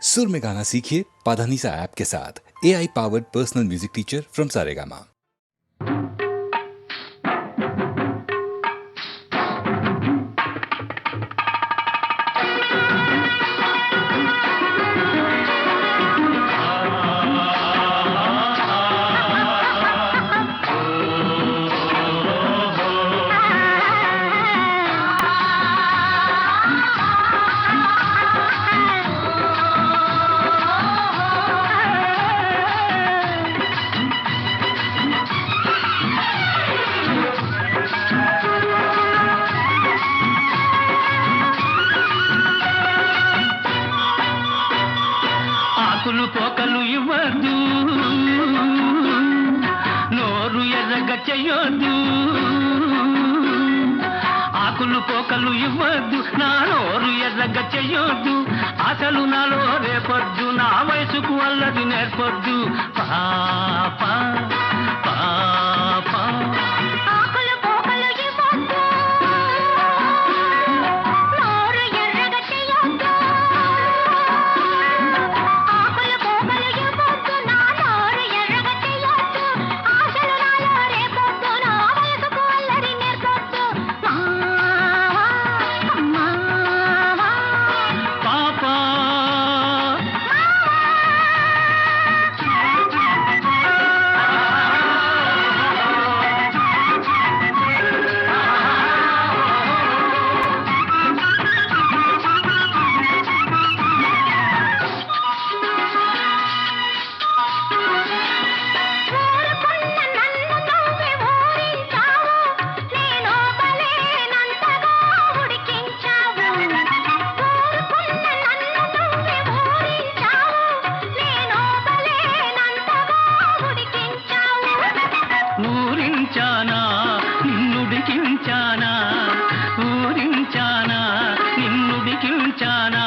सुर में गाना सीखिए पाधानीसा ऐप के साथ। AI powered personal music teacher from Saregama. ఆకులు పోకలు ఇవ్వద్దు, నోరు ఎర్రగ చెయ్యొద్దు. ఆకులు పోకలు ఇవ్వద్దు, నా నోరు ఎర్రగ చెయ్యొద్దు. అసలు నాలో రేపొద్దు, నా వయసుకు అల్లది నేర్పొద్దు. పాప పాప ఊరించానా నిన్నుడికించానా.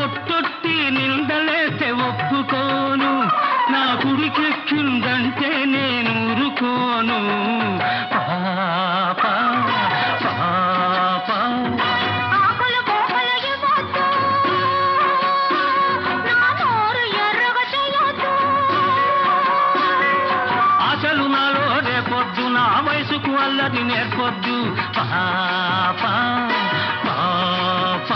ఒట్టొట్టి నిందలేస్తే ఒప్పుకోను, నా కుడికెక్కిందంటే నేను ఊరుకోను. పాప పాప అసలు నాలో రేపొద్దు, నా వయసుకు అల్లది నేర్పొద్దు. పాప పాప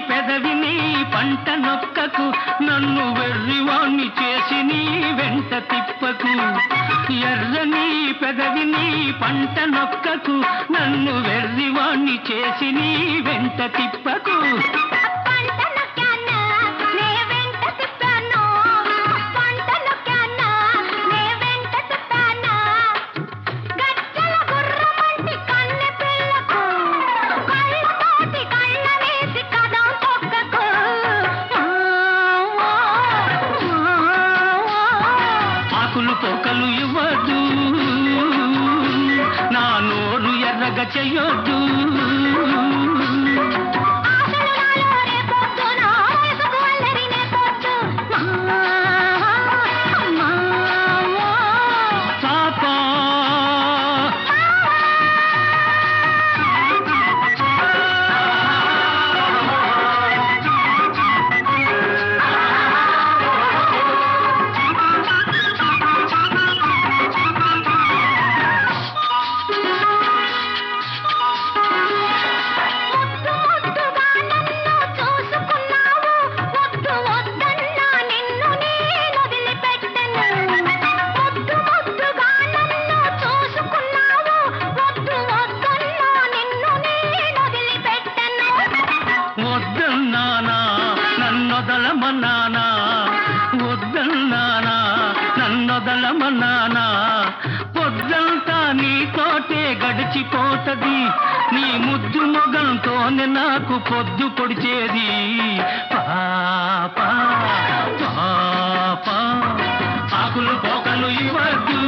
పెదవిని పంట నొక్కకు, నన్ను వెర్రివాణ్ణి చేసి నీ వెంట తిప్పకు. ఎర్రని పెదవిని పంట నొక్కకు, నన్ను వెర్రివాణ్ణి చేసి నీ వెంట తిప్పకు. పోకలు ఇవ్వద్దు, నా నోరు ఎర్రగ చెయ్యొద్దు. నన్నొదలమన్నానా పొద్దంతా నీతోటే గడిచి మరచిపోతది నీ ముద్దు మొగంతోనే నాకు పొద్దు పొడిచేది పాప పాప ఆకులు పోకలు ఇవ్వద్దు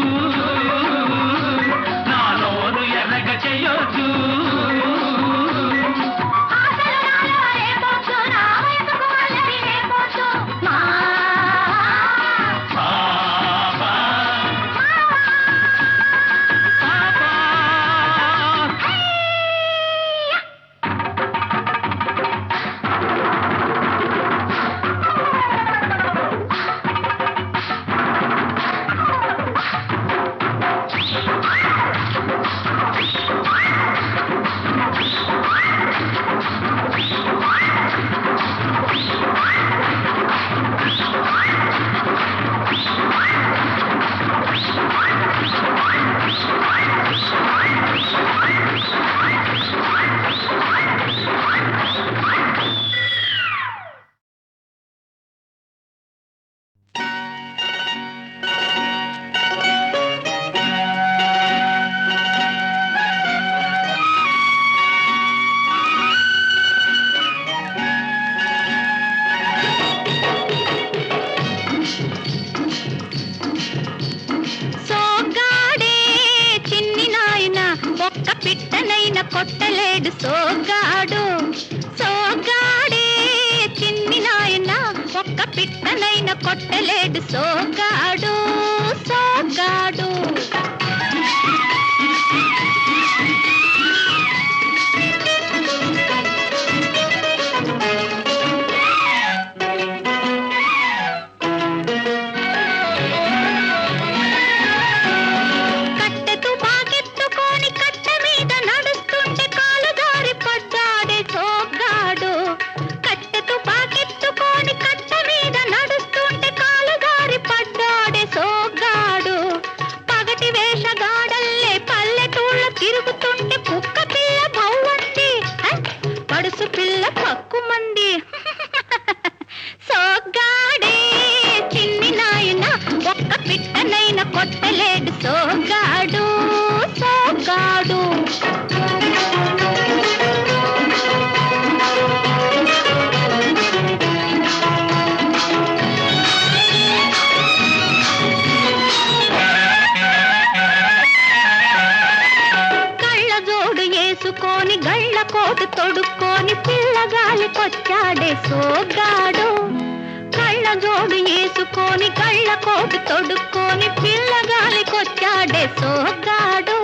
నా నోరు ఎర్రగ చెయ్యొద్దు కొట్టలేడు సోగాడు సోగాడే చిన్ని నాయన ఒక్క పిట్టనైన కొట్టలేడు సోగాడు సోగాడు కొట్టలేడు సోగాడు సోగాడు కళ్ళజోడు వేసుకొని గళ్ళ కోటు తొడుక్కొని పిల్లగాలికొచ్చాడే సోగాడు కళ్ళజోడు వేసుకొని కళ్ళ కోటు తొడుక్కొని పిల్లగాలికొచ్చాడే సోగాడు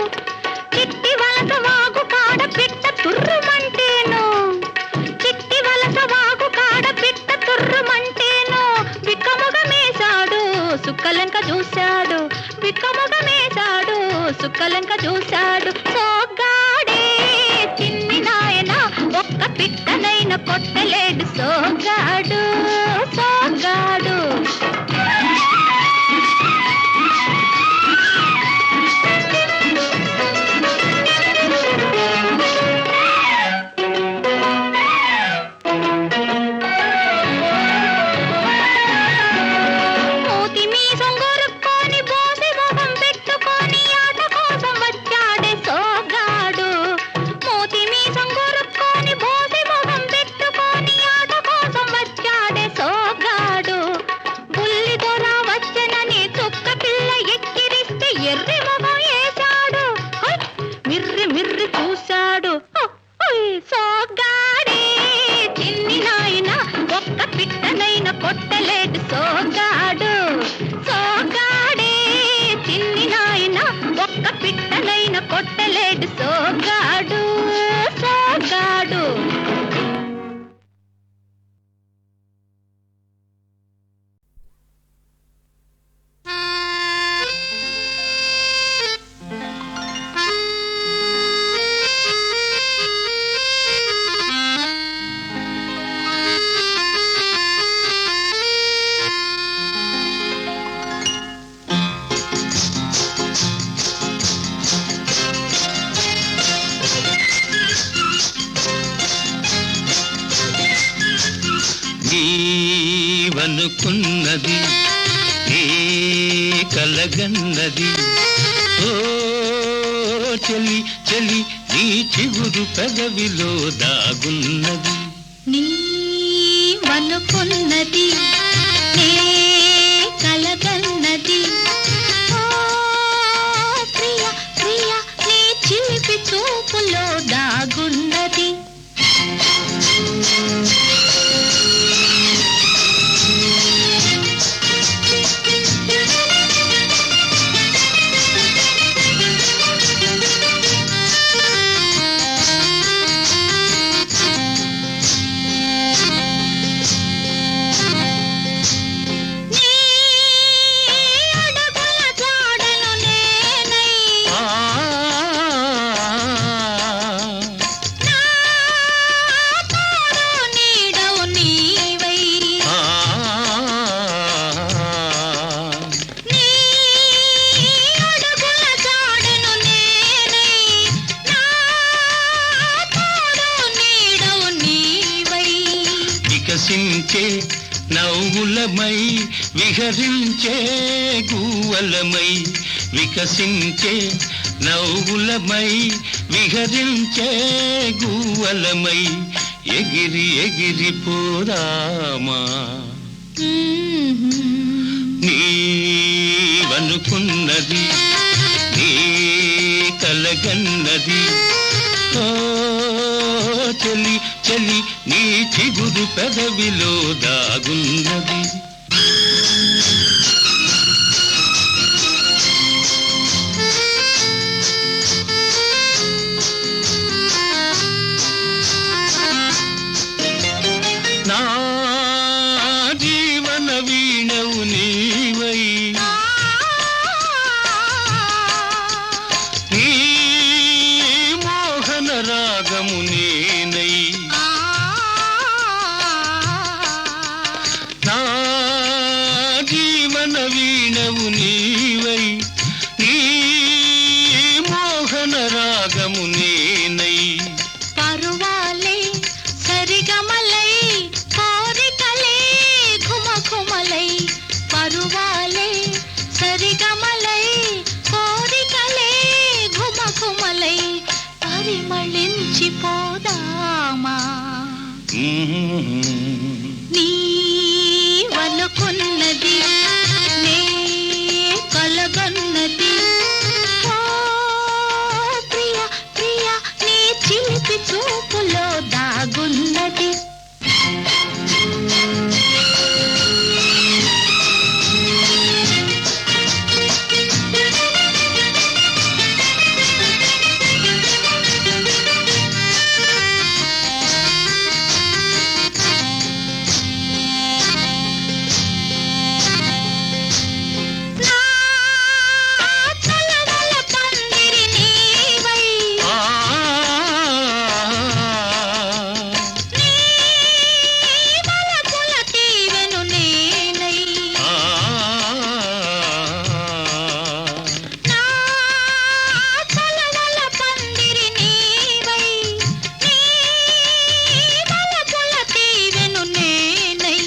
చిట్టి వలస వాగు కాడ పిట్ట తుర్రుమంటేను చిట్టి వలస వాగు కాడ పిట్ట తుర్రుమంటేను విక్కముగమేశాడు సుక్కలంక చూశాడు విక్కముగమేశాడు సుక్కలంక చూశాడు సోగాడే చిన్ని నాయన ఒక్క పిట్టనైన కొట్టలేడు సోగాడు సోగాడు కొట్టలేడు సోగాడు సోగాడే చిన్ని నాయన ఒక్క పిట్టనైన కొట్టలేడు సోగాడు సోగాడు జీవనుకున్నది ఏ కలగన్నది ఓ చెలి చెలి నీ చిగురు పెదవిలో దాగున్నది నీ వనుకున్నది నే కలగన్నది ఓ ప్రియ ప్రియ నీ చిలిపి చూపులో దాగున్నది వికసించే నవ్వులమై విహరించే గువ్వలమై వికసించే నవ్వులమై విహరించే గువ్వలమై ఎగిరి ఎగిరి పోదామా నీవనుకున్నది నీ కలగన్నది ఓ చెలి చెలి నీ చిగురు పెదవిలో దాగున్నది నా జీవన వీణవు నీవై నీ మోహన రాగము నేనై నా జీవన వీణవు నీవై నీ మోహన రాగము నేనై పరువాలే సరిగమలై కోరికలే ఘుమఘుమలై పరువాలే సరిగమలై కోరికలే ఘుమఘుమలై పరిమళించిపోదామా నీవనుకున్నది నే కలగన్నది ఓ ప్రియ ప్రియ నీ చిలిపి చూపులో దాగున్నది నా తలవల పందిరి నీవై నీ వలపుల తీవెను నేనై నా తలవల పందిరి నీవై నీ వలపుల తీవెను నేనై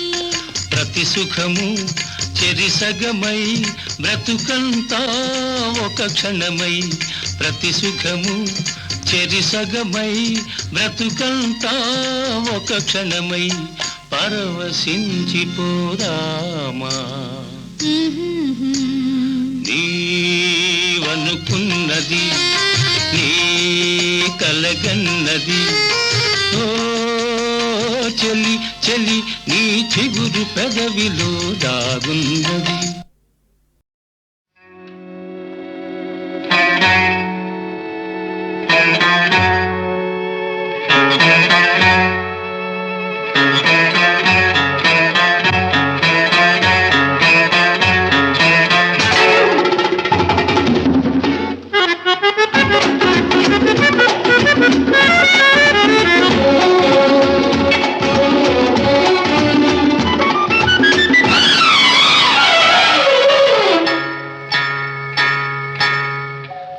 ప్రతి సుఖము చెరిసగమై బ్రతుకంతా ఒక క్షణమై ప్రతి సుఖము చెరిసగమై బ్రతుకంతా ఒక క్షణమై పరవశించిపోదామా నీవనుకున్నది నీ కలగన్నది ఓ చెలి చెలి నీ చిగురు పెదవిలో దాగున్నది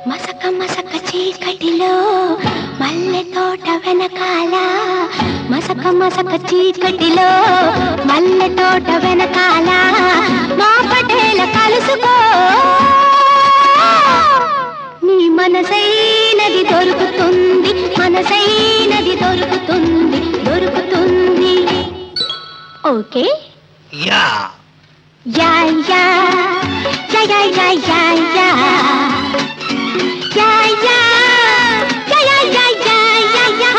మసక మసక చీకటిలో మల్లె తోట వెనకాల మసక మసక చీకటిలో మల్లె తోట వెనకాల మా పటేల కలుసుకో నీ మనసైనది దొరుకుతుంది, మనసైనది దొరుకుతుంది, దొరుకుతుంది. Okay yeah yeah yeah yeah yeah yeah yeah yeah yeah yeah yeah yeah yeah yeah yeah.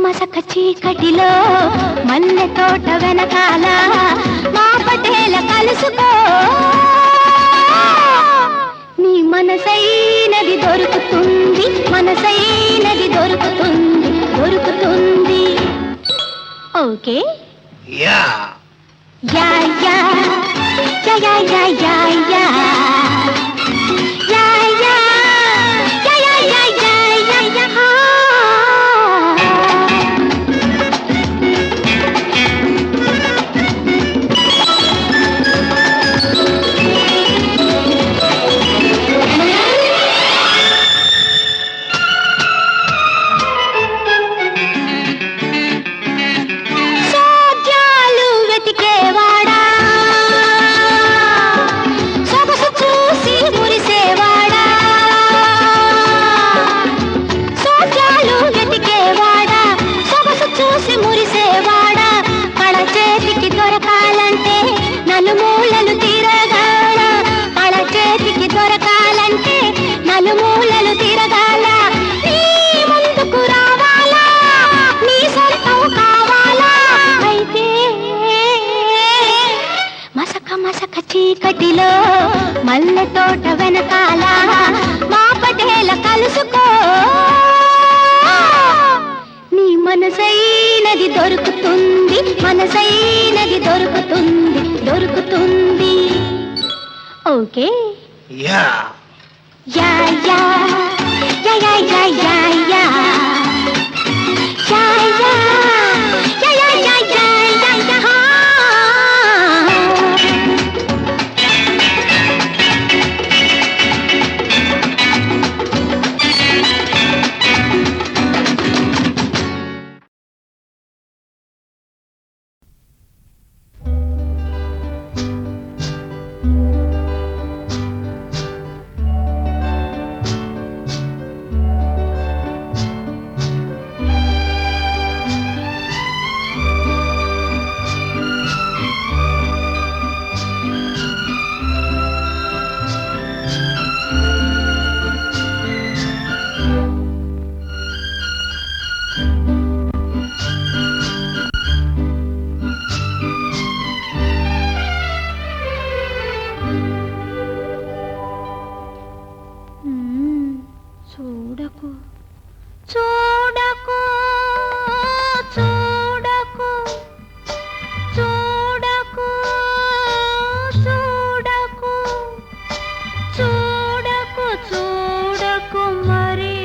మసక చీకటిలో మల్లె తోట వెనకాల మా పటేల కలుసుకో, నీ మనసైనది దొరుకుతుంది, మనసైనది దొరుకుతుంది, దొరుకుతుంది. Okay yeah yeah yeah yeah yeah yeah yeah yeah yeah yeah yeah yeah yeah yeah yeah. చీకటిలో మల్లె తోట వెనకాల మా పటేల కలుసుకో, నీ మనసైనది దొరుకుతుంది, మనసైనది దొరుకుతుంది, దొరుకుతుంది. Okay yeah yeah yeah yeah yeah yeah yeah yeah yeah yeah yeah yeah yeah yeah yeah. చూడకు చూడకు చూడకు చూడకు చూడకు చూడకు చూడకు మరి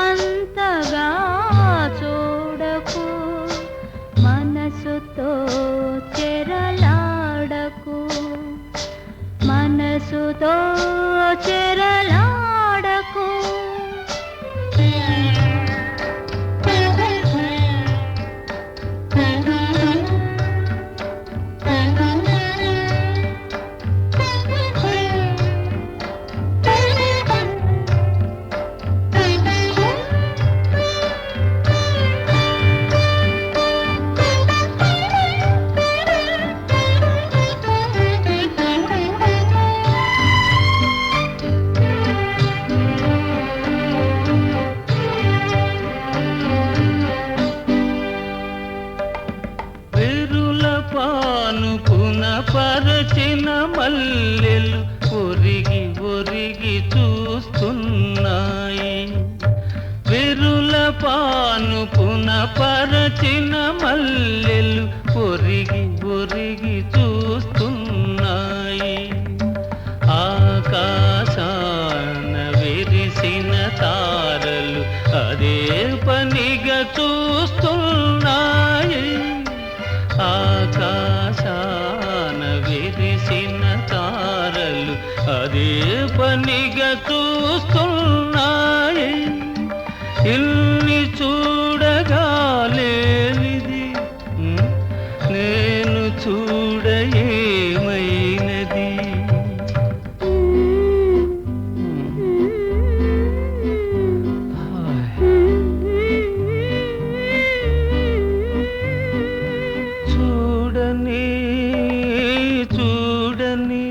అంతగా చూడకు, మనసుతో చెరలాడకు, మనసుతో చెరలాడకు. పానుపున పరచిన మల్లెలు ఒరిగి ఒరిగి చూస్తున్నాయి. ఆకాశాన విరిసిన తారలు అదే పనిగా చూస్తున్నాయి. ఆకాశాన విరిసిన తారలు అదే పనిగా చూస్తున్నాయి. ఇల్ని చూడగా లేనిది నేను చూడ ఏమైనది. చూడని చూడని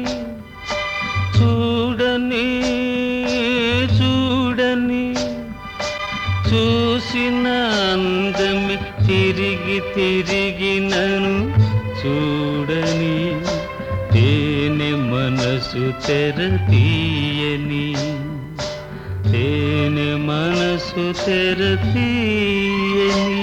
చూడని చూడని చూసిన అందమి తిరిగి తిరిగి నన్ను చూడని. తేనె మనసు తెర తీయని, తేనె మనసు తెర తీయని.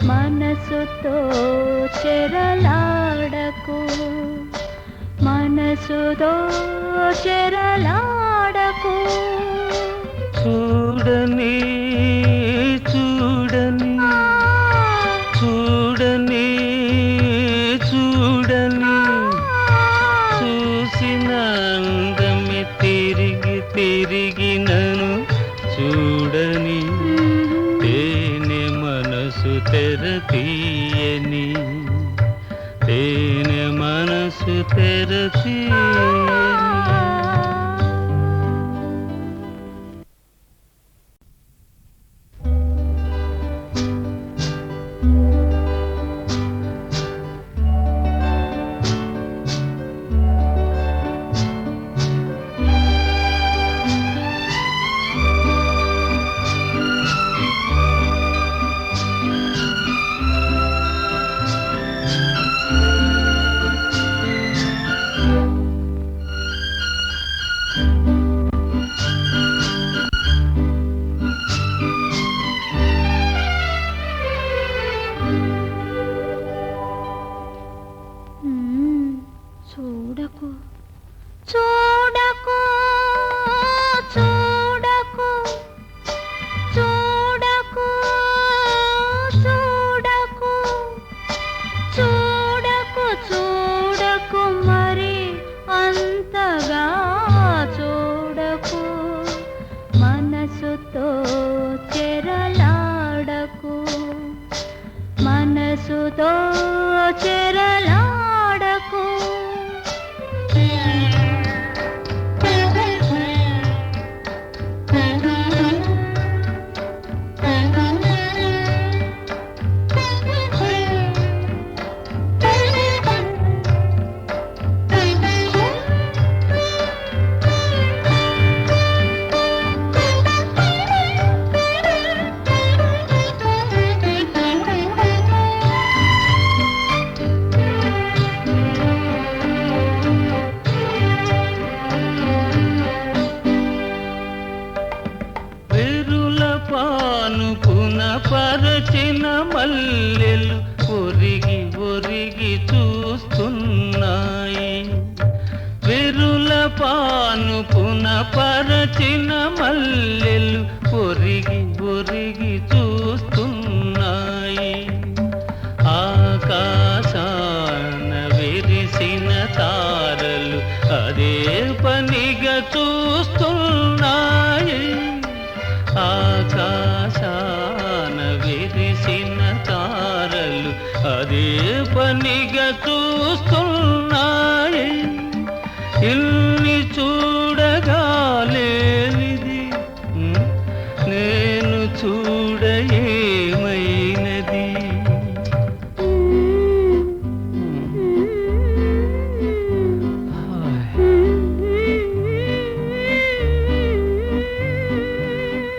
మనసుతో చెరలాడకు, మనసుతో చెరలాడకు. చూడని చూడని చూడని చూడని చూసిన అందమి తిరిగి తిరిగి నన్ను చూడని. తేనె మనసు తెర తీయని, తేనె మనసు తెర తీయని. చూడకు చూడకు చూడకు చూడకు చూడకు చూడకు చూడకు మరి అంతగా చూడకు. మనసుతో చెరలాడకు, మనసుతో చెరలాడకు. మనుపున పరచిన మల్లెలు ఒరిగి ఒరిగి చూస్తున్నాయి. ఆకాశాన విరిసిన తారలు అదే పనిగా చూస్తున్నాయి. ఆకాశాన విరిసిన తారలు అదే పనిగా చూస్తున్నాయి. ఇల్ని చూడగాలేనిది నేను చూడ ఏమైనది.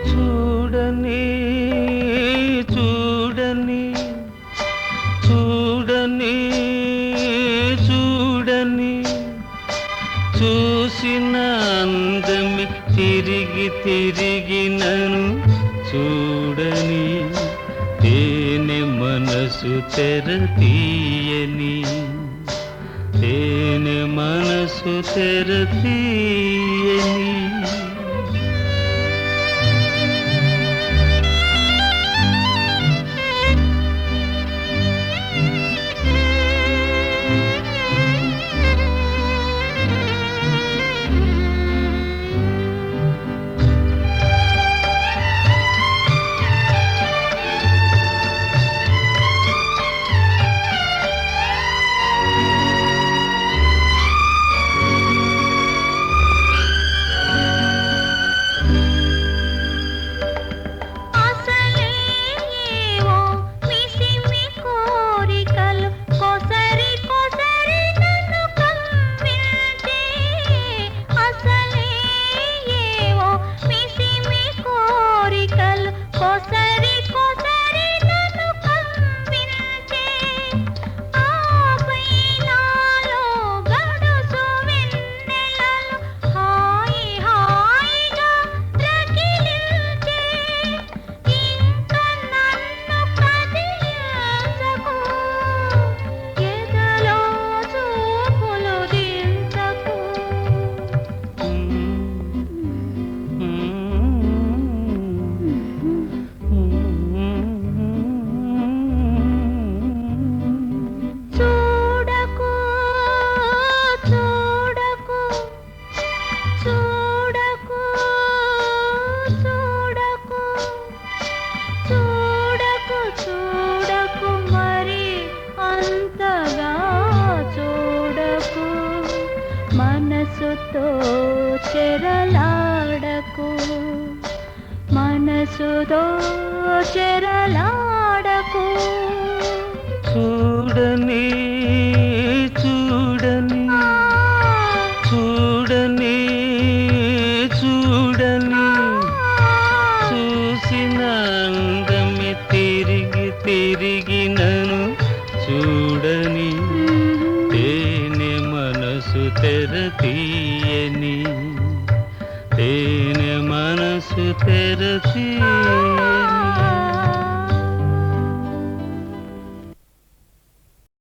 చూడని చూడని చూడని చూడని చూసిన అందమి తిరిగి తిరిగి నన్ను చూడని. తేనె మనసు తెర తీయని, తేనె మనసు తెర తీయని. మనసుతో చెరలాడకు, మనసుతో చెరలాడకు. చూడని చూడని చూడని చూడని చూసిన అందమి తిరిగి తిరిగి నన్ను చూడని. తేనె మనసు తెర తీయని, తేనె మనసు తెర తీయని.